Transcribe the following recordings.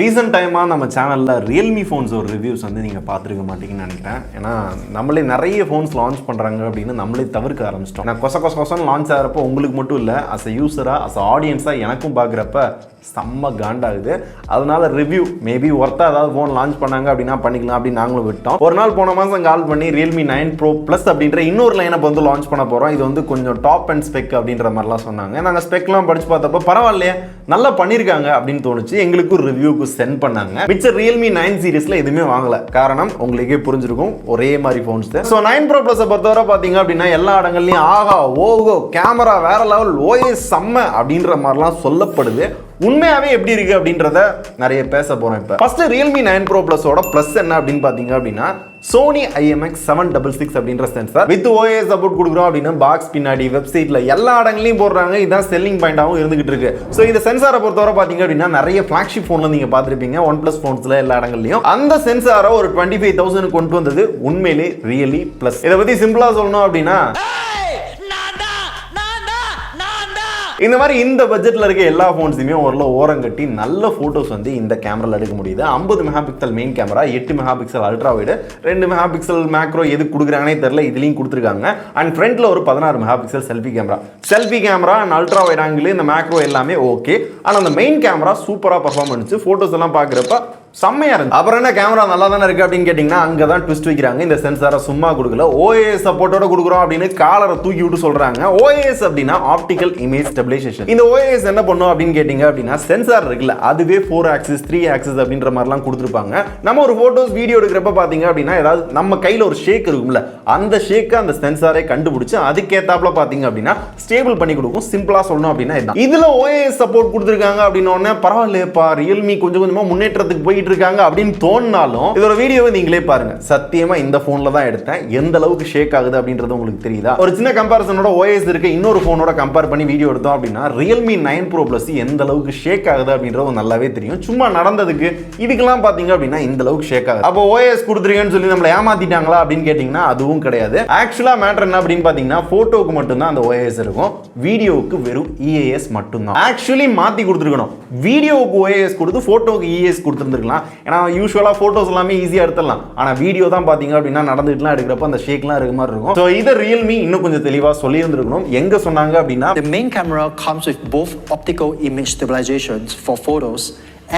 Recent டைமாக நம்ம சேனலில் ரியல்மி ஃபோன்ஸ் ஒரு ரிவ்யூஸ் வந்து நீங்கள் பார்த்துருக்க மாட்டீங்கன்னு நினைக்கிறேன். ஏன்னா நம்மளே நிறைய ஃபோன்ஸ் லான்ச் பண்ணுறாங்க அப்படின்னு நம்மளே தவிர்க்க ஆரம்பிச்சிட்டோம். நான் கொசன்னு லான்ச் ஆகிறப்போ உங்களுக்கு மட்டும் இல்லை, அஸ் அ யூஸராக அஸ் அ ஆடியன்ஸாக எனக்கும் பார்க்குறப்ப செம்ம காண்டாகுது. அதனால ரிவ்யூ மேபி ஒர்த்தாக ஏதாவது ஃபோன் லான்ச் பண்ணாங்க அப்படின்னா பண்ணிக்கலாம் அப்படின்னு நாங்களும் விட்டோம். ஒரு நாள் போன மாதம் கால் பண்ணி Realme 9 Pro Plus அப்படின்ற இன்னொரு லைனப் வந்து லான்ச் பண்ண போகிறோம். இது வந்து கொஞ்சம் டாப் அண்ட் ஸ்பெக் அப்படின்ற மாதிரிலாம் சொன்னாங்க. நாங்கள் ஸ்பெக்லாம் படித்து பார்த்தப்போ பரவாயில்லையே நல்லா பண்ணியிருக்காங்க அப்படின்னு தோணுச்சு. எங்களுக்கு ரிவ்யூக்கு சென்ட் பண்ணாங்க. மிச்ச Realme 9 சீரிஸ்ல எதுவுமே வாங்கல. காரணம் உங்களுக்கே புரிஞ்சிருக்கும், ஒரே மாதிரி ஃபோன்ஸ். ஸோ 9 Pro Plus பொறுத்தவரை பார்த்தீங்க அப்படின்னா எல்லா இடங்கள்லையும் ஆகா ஓகோ கேமரா வேற லெவல், OIS செம்ம அப்படின்ற மாதிரிலாம் சொல்லப்படுது. உண்மையாவே எப்படி இருக்கு அப்படின்றத நிறைய பேச போறோம். இப்போ ஃபர்ஸ்ட் Realme 9 Pro Plus ஓட பிளஸ் என்ன அப்படின்னு பாத்தீங்க அப்படின்னா Sony IMX766 அப்படின்ற சென்சார் வித் OIS சப்போர்ட் கொடுக்குறோம் அப்படின்னு பாக்ஸ் பின்னாடி வெப்சைட்ல எல்லா இடங்களையும் போடுறாங்க. இதுதான் செல்லிங் பாயிண்டாகவும் இருந்துகிட்டு இருக்கு. ஸோ இந்த சென்சாரை பொறுத்தவரை பாத்தீங்க அப்படின்னா நிறைய ஃபிளாக்ஷிப் போன்ல நீங்க பார்த்திருப்பீங்க, OnePlus போன்ஸ்ல எல்லா இடங்கள்லயும். அந்த சென்சாரை ஒரு 25,000 கொண்டு வந்தது உண்மையிலே ரியலி பிளஸ். இதை பத்தி சிம்பிளா சொல்லணும் அப்படின்னா இந்த மாதிரி இந்த பட்ஜெட்ல இருக்க எல்லா போன்ஸுமே ஓரம் கட்டி நல்ல போட்டோஸ் வந்து இந்த கேமரால எடுக்க முடியுது. 50 mega pixel main camera, 8 mega pixel ultra wide, 2 mega pixel macro எது கொடுக்குறாங்கன்னே தெரியல, இதுலயும் கொடுத்துருக்காங்க. அண்ட் ஃப்ரண்ட்ல ஒரு 16 mega pixel selfie camera and ultra wide angle, இந்த மேக்ரோ எல்லாமே ஓகே. ஆனா அந்த மெயின் கேமரா சூப்பரா பெர்ஃபார்ம் பண்ணுச்சு. போட்டோஸ் எல்லாம் பாக்குறப்ப செம்மையா இருக்கு. அப்புறம் என்ன கேமரா நல்லா தானே இருக்கு அப்படின்னு கேட்டீங்கன்னா அங்கதான் ட்விஸ்ட் வைக்கிறாங்க. இந்த சென்சாரை சும்மா கொடுக்கல, OIS சப்போர்ட்டோட கொடுக்குறோம் அப்படின்னு காலரை தூக்கி விட்டு சொல்றாங்க. OIS அப்படின்னா ஆப்டிகல் இமேஜ் ஸ்டெபிலைசேஷன். இந்த OIS என்ன பண்ணும் அப்படின்னு கேட்டீங்க அப்படின்னா சென்சார் இருக்குல்ல அதுவே 4 ஆக்சிஸ் 3 ஆக்சிஸ் அப்படின்ற மாதிரிலாம் கொடுத்துருப்பாங்க. நம்ம ஒரு போட்டோஸ் வீடியோ எடுக்கிறப்ப பாத்தீங்க அப்படின்னா ஏதாவது நம்ம கையில ஒரு ஷேக் இருக்கும்ல, அந்த ஷேக்கை அந்த சென்சாரை கண்டுபிடிச்சு அதுக்கேத்தாப்புல பாத்தீங்க அப்படின்னா ஸ்டேபிள் பண்ணி கொடுக்கும். சிம்பிளா சொல்லணும் அப்படின்னா இதுல OIS சப்போர்ட் கொடுத்துருக்காங்க அப்படின்னு பரவாயில்லையப்பா ரியல்மி கொஞ்சம் கொஞ்சமா முன்னேற்றத்துக்கு போய் இருக்காங்க அப்படின்னு தோணினாலும் இதோட வீடியோவை நீங்களே பாருங்க. சத்தியமா இந்த போன்ல தான் எடுத்தேன். எந்த அளவுக்கு ஷேக் ஆகுது அப்படின்றது உங்களுக்கு தெரியுதா? ஒரு சின்ன கம்பேரிசனோட OIS இருக்க இன்னொரு போனோட கம்பேர் பண்ணி வீடியோ எடுத்தோம் அப்படின்னா Realme 9 Pro Plus எந்த அளவுக்கு ஷேக் ஆகுது அப்படின்றது நல்லாவே தெரியும். சும்மா நடந்ததுக்கு இதுக்கெல்லாம் பாத்தீங்க அப்படின்னா இந்த அளவுக்கு ஷேக் ஆகுது. அப்போ OIS கொடுத்துருக்கேன்னு சொல்லி நம்மள ஏமாத்திட்டாங்களா அப்படின்னு கேட்டீங்கன்னா அதுவும் கிடையாது. ஆக்சுவலா மேட்டர் என்ன அப்படின்னு பாத்தீங்கன்னா போட்டோக்கு மட்டும்தான் அந்த OIS இருக்கும், வீடியோவுக்கு வெறும் EAS மட்டும்தான். ஆக்சுவலி மாத்தி கொடுத்துருக்கணும், வீடியோவுக்கு OIS கொடுத்து போட்டோக்கு EAS கொடுத்துருந்துருக்கலாம். ஏன்னா யூசுவலா போட்டோஸ் எல்லாமே ஈஸியா எடுத்துடலாம். ஆனா வீடியோ தான் பாத்தீங்க அப்படின்னா நடந்துட்டுலாம் எடுக்கிறப்ப அந்த ஷேக்லாம் இருக்க மாதிரி இருக்கும். ஸோ இதை Realme இன்னும் கொஞ்சம் தெளிவா சொல்லி இருந்திருக்கணும். எங்க சொன்னாங்க அப்படின்னா the main camera comes with both optical image stabilization for photos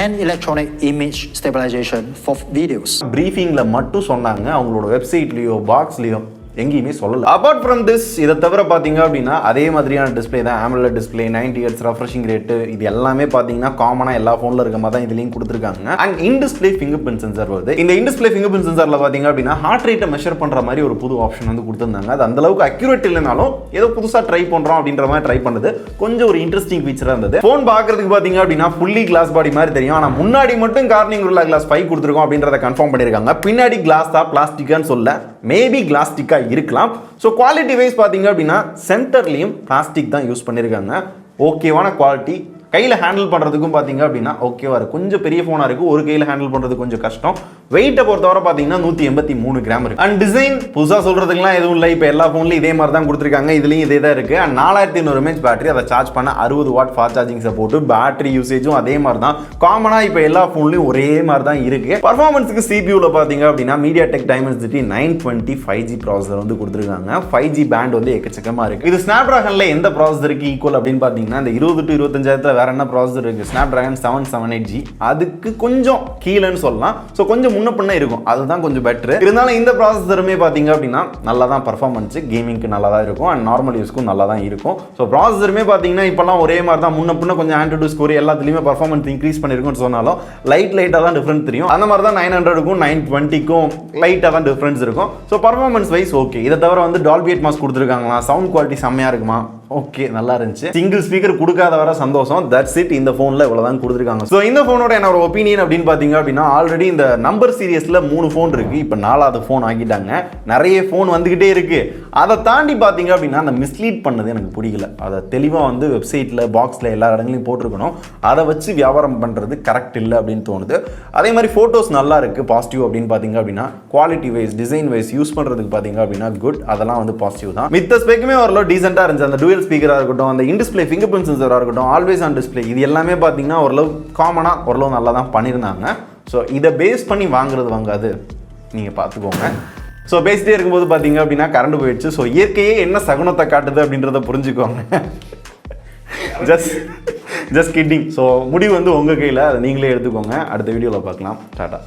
and electronic image stabilization for videos. பிரீஃபிங்ல மட்டும் சொன்னாங்க, அவங்களோட வெப்சைட்லயோ பாக்ஸ்லயோ எங்கேயுமே சொல்லல. அபார்ட் ஃப்ரம் திஸ் இதை தவிர பார்த்தீங்க அப்படின்னா அதே மாதிரியான டிஸ்பிளே தான், AMOLED display, 90 Hz refreshing rate, இது எல்லாமே பார்த்தீங்கன்னா காமனாக எல்லா ஃபோனில் இருக்க மாதிரி தான் இதுலையும் கொடுத்துருக்காங்க. And in display finger print sensor வருது. இந்த இன் டிஸ்பிளே ஃபிங்கர் பிரிண்ட் சென்சாரில் பார்த்தீங்க அப்படின்னா ஹார்ட் ரேட்டை மெஷர் பண்ணுற மாதிரி ஒரு புது ஆப்ஷன் வந்து கொடுத்துருந்தாங்க. அது அந்த அளவுக்கு அக்யூரேட் இல்லைனாலும் ஏதோ புதுசாக ட்ரை பண்ணுறோம் அப்படின்ற மாதிரி ட்ரை பண்ணது கொஞ்சம் ஒரு இன்ட்ரெஸ்டிங் ஃபீச்சராக இருந்தது. ஃபோன் பார்க்கறதுக்கு பார்த்தீங்க அப்படின்னா ஃபுல்லி கிளாஸ் பாடி மாதிரி தெரியும். ஆனால் முன்னாடி மட்டும் கார்னிங் உள்ள கிளாஸ் 5 கொடுத்துருக்கோம் அப்படின்றத கன்ஃபார்ம் பண்ணியிருக்காங்க. பின்னாடி கிளாஸ் தான் பிளாஸ்டிக்கான்னு சொல்ல, மேபி கிளாஸ்டிக்கா இருக்கலாம். ஸோ குவாலிட்டி வைஸ் பார்த்தீங்க அப்படின்னா சென்டர்லையும் பிளாஸ்டிக் தான் யூஸ் பண்ணியிருக்காங்க. ஓகேவான குவாலிட்டி. கையில் ஹேண்டில் பண்ணுறதுக்கும் பார்த்தீங்க அப்படின்னா ஓகேவா இருக்குது. கொஞ்சம் பெரிய ஃபோனாக இருக்குது, ஒரு கையில் ஹேண்டில் பண்ணுறது கொஞ்சம் கஷ்டம். வெயிட்டை பொறுத்தவரை பார்த்தீங்கன்னா 183 கிராம் இருக்குது. அண்ட் டிசைன் புதுசாக சொல்கிறதுக்குலாம் எதுவும் இல்லை, இப்போ எல்லா ஃபோன்லையும் இதே மாதிரி தான் கொடுத்துருக்காங்க. இதுலேயும் இதே தான் இருக்குது. அண்ட் 4200 mAh பேட்டரி, அதை சார்ஜ் பண்ண 60 watt fast charging support, battery யூசேஜும் அதே மாதிரி தான். காமனாக இப்போ எல்லா ஃபோன்லையும் ஒரே மாதிரி தான் இருக்குது. பர்ஃபார்மன்ஸுக்கு சிபியூவில் பார்த்தீங்க அப்படின்னா MediaTek Dimensity 920 5G ப்ராசஸர் வந்து கொடுத்துருக்காங்க. 5G பேண்ட் வந்து எக்கச்சக்கமாக இருக்குது. இது ஸ்னாப்டிராகனில் எந்த ப்ராசஸருக்கு ஈக்குவல் அப்படின்னு பார்த்தீங்கன்னா இந்த 20 to 25,000 வேற என்ன ப்ராசஸர் இருக்கு, Snapdragon 778G, அதுக்கு கொஞ்சம் கீழேன்னு சொல்லலாம். ஸோ கொஞ்சம் முன்ன பின்ன இருக்கும், அதுதான் கொஞ்சம் பெட்டர். இருந்தாலும் இந்த ப்ராசஸருமே பார்த்தீங்க அப்படின்னா நல்லா தான் பர்ஃபார்மன்ஸ், கேமிங்க்கு நல்லா தான் இருக்கும் அண்ட் நார்மல் யூஸ்க்கும் நல்லா தான் இருக்கும். ஸோ ப்ராசஸருமே பார்த்தீங்கன்னா இப்போலாம் ஒரே மாதிரி தான், முன்ன பின்ன கொஞ்சம் ஆண்ட்ராய்டு ஸ்கோர் எல்லாத்துலேயுமே பர்ஃபார்மன்ஸ் இன்க்ரீஸ் பண்ணியிருக்குன்னு சொன்னாலும் லைட்டாக தான் டிஃப்ரென்ஸ் தெரியும். அந்த மாதிரி தான் 900க்கும் 920க்கும் லைட்டாக தான் டிஃப்ரென்ஸ் இருக்கும். So performance wise okay. இதை தவிர வந்து டால்பி அட்மாஸ் கொடுத்துருக்காங்களா, சவுண்ட் குவாலிட்டி செம்மையாக இருக்குமா, ஓகே நல்லா இருந்துச்சு. சிங்கிள் ஸ்பீக்கர் கொடுக்காத வர சந்தோஷம். That's it. இந்த ஃபோனில் இவ்வளோதான் கொடுத்துருக்காங்க. ஸோ இந்த ஃபோனோட என்ன ஒரு ஒப்பீனியன் அப்படின்னு பார்த்தீங்க அப்படின்னா ஆல்ரெடி இந்த நம்பர் சீரியஸில் 3 ஃபோன் இருக்குது, இப்போ 4வது ஃபோன் ஆகிட்டாங்க. நிறைய ஃபோன் வந்துக்கிட்டே இருக்குது. அதை தாண்டி பார்த்தீங்க அப்படின்னா அந்த மிஸ்லீட் பண்ணது எனக்கு பிடிக்கல. அதை தெளிவாக வந்து வெப்சைட்டில் பாக்ஸில் எல்லா இடங்களையும் போட்டிருக்கணும். அதை வச்சு வியாபாரம் பண்ணுறது கரெக்ட் இல்லை அப்படின்னு தோணுது. அதே மாதிரி ஃபோட்டோஸ் நல்லா இருக்குது, பாசிட்டிவ் அப்படின்னு பார்த்தீங்க அப்படின்னா quality wise design wise use பண்ணுறதுக்கு பார்த்தீங்க அப்படின்னா குட், அதெல்லாம் வந்து பாசிட்டிவ் தான். மித்த ஸ்பெக்குமே ஓரளவு டீசெண்டாக இருந்துச்சு. அந்த டூயல் டியூவல் ஸ்பீக்கராக இருக்கட்டும், அந்த இன்டிஸ்பிளே ஃபிங்கர் பிரிண்ட் சென்சராக இருக்கட்டும், ஆல்வேஸ் ஆன் டிஸ்பிளே, இது எல்லாமே பார்த்தீங்கன்னா ஓரளவு காமனாக ஓரளவு நல்லா தான் பண்ணியிருந்தாங்க. ஸோ இதை பேஸ் பண்ணி வாங்காது நீங்கள் பார்த்துக்கோங்க. ஸோ பேசிட்டே இருக்கும்போது பார்த்தீங்க அப்படின்னா கரண்ட் போயிடுச்சு. ஸோ இயற்கையே என்ன சகுனத்தை காட்டுது அப்படின்றத புரிஞ்சுக்கோங்க. Just kidding. ஸோ முடிவு வந்து உங்கள் கையில், அதை நீங்களே எடுத்துக்கோங்க. அடுத்த வீடியோவில் பார்க்கலாம். டாடா.